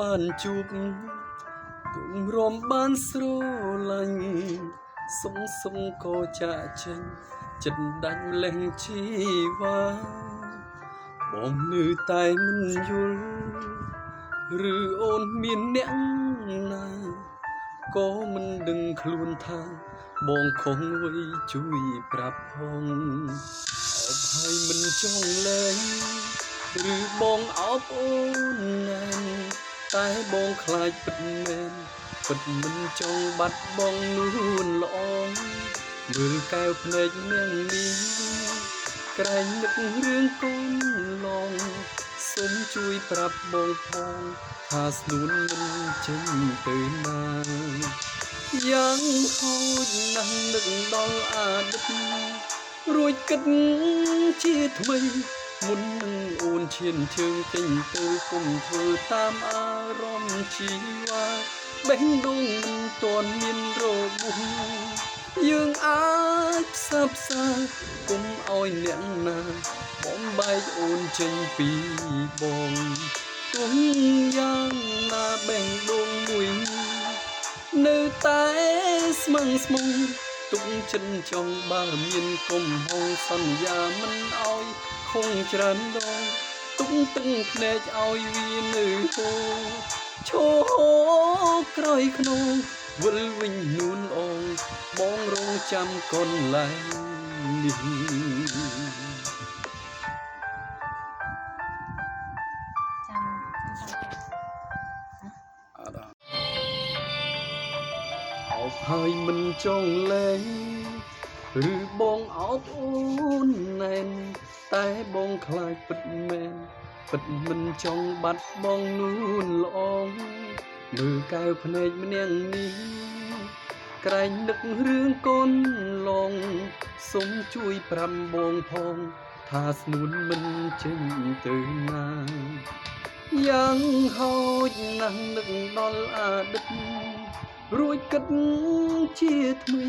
បានជួបទុំរំបានស្រឡាញ់សុំក៏ចាក់ចេញចិត្តដាច់លេងជីវ៉ាបងនៅតែមិនយល់ឬអូនមានអ្នកណាក៏មិនដឹងខ្លួនថាបងខំវ័យជួយប្រាប់ផងអបហើយមិនចង់លែងឬបងអបអូនណែនតែបងខ្លាចពិតមែនពិតមិនចង់បាត់បងនួនល្អមើលកែវភ្នែកនាងនេះក្រែងនឹករឿងកូនឡងសូមជួយប្រាប់បងផងថាស្នួនមិនចេញទៅណាយ៉ាងហូចណាស់នឹកដល់អតីតរួចគិតជាថ្មីមុននឹងអូនឈានជើងចេញទៅគុំធ្វើតាមអារម្មណ៍ជីវ៉ាបេះដូងមិនទាន់មានរបួសយើងអាចផ្សះផ្សាគុំឲ្យអ្នកណាបំបែកអូនចេញពីបងទុំយ៉ាងណាបេះដូងមួយនៅតែស្មឹងស្មងទុកចិនចង់បើមានគុំហងសន្យាមិនឲ្យខងច្រើនដងទុកទឹកភ្នែកឲ្យវានៅហូរឈោក្រោយខ្នងវិលវិញនួនអងបងរងចាំកន្លែងនេះអបហើយមិនចង់លែងឬបងអបអូនណែនតែបងខ្លាចពិតមែនពិតមិនចង់បាត់បងនួនល្អមើលកែវភ្នែកម្នាក់នេះក្រែងនឹករឿងកូនឡងសូមជួយប្រាំបងផងថាស្នួនមិនចេញទៅណាយ៉ាងហោចណាស់នឹកដល់អតីតរួចគិតជាថ្មី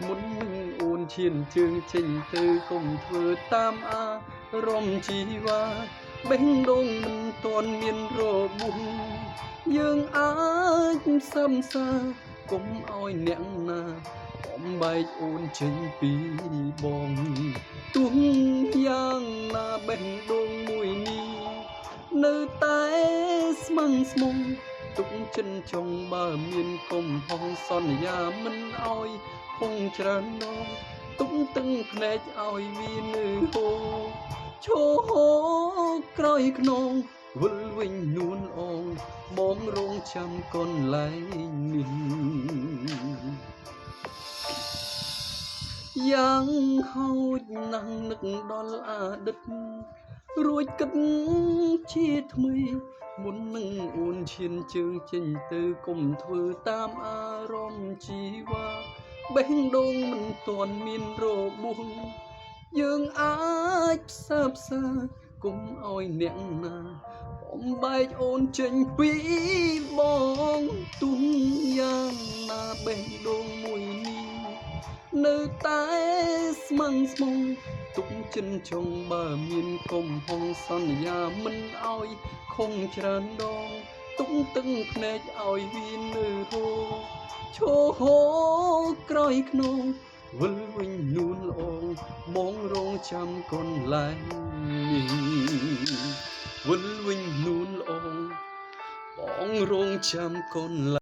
មុននឹងអូនឈានជើងចេញទៅកុំធ្វើតាមអារម្មណ៍ជីវ៉ាបេះដូងមិនទាន់មានរបួសយើងអាចសឹមសាកុំឲ្យអ្នកណាបំបែកអូនចេញពីបងទុំយ៉ាងណាបេះដូងមួយនេះនៅតែស្មឹងស្មងទុកចិនចង់បើមានគុំហងសន្យាមិនឲ្យខងច្រើនដងទុកទឹកភ្នែកឲ្យវានៅហូរឈោក្រោយខ្នងវិលវិញនួនអងបងរងចាំកន្លែងនេះយ៉ាងហោចណាស់នឹកដល់អតីតរួចគិតជាថ្មីមុននឹងអូនឈានជើងចេញទៅគុំធ្វើតាមអារម្មណ៍ជីវ៉ាបេះដូងមិនទាន់មានរបួសយើងអាចផ្សះផ្សាគុំឲ្យអ្នកណាបំបែកអូនចេញពីបងទុំយ៉ាងណាបេះដូងមួយនេះនៅតែស្មឹងស្មងទុកចិនចង់បើមានគុំហងសន្យាមិនឲ្យខំច្រើនដងទុកទឹកភ្នែកឲ្យវានៅហូរឈោក្រោយខ្នងវិលវិញនួនល្អងបងរងចាំកន្លែងនេះវិលវិញនួនល្អងបងរងចាំកន្លែង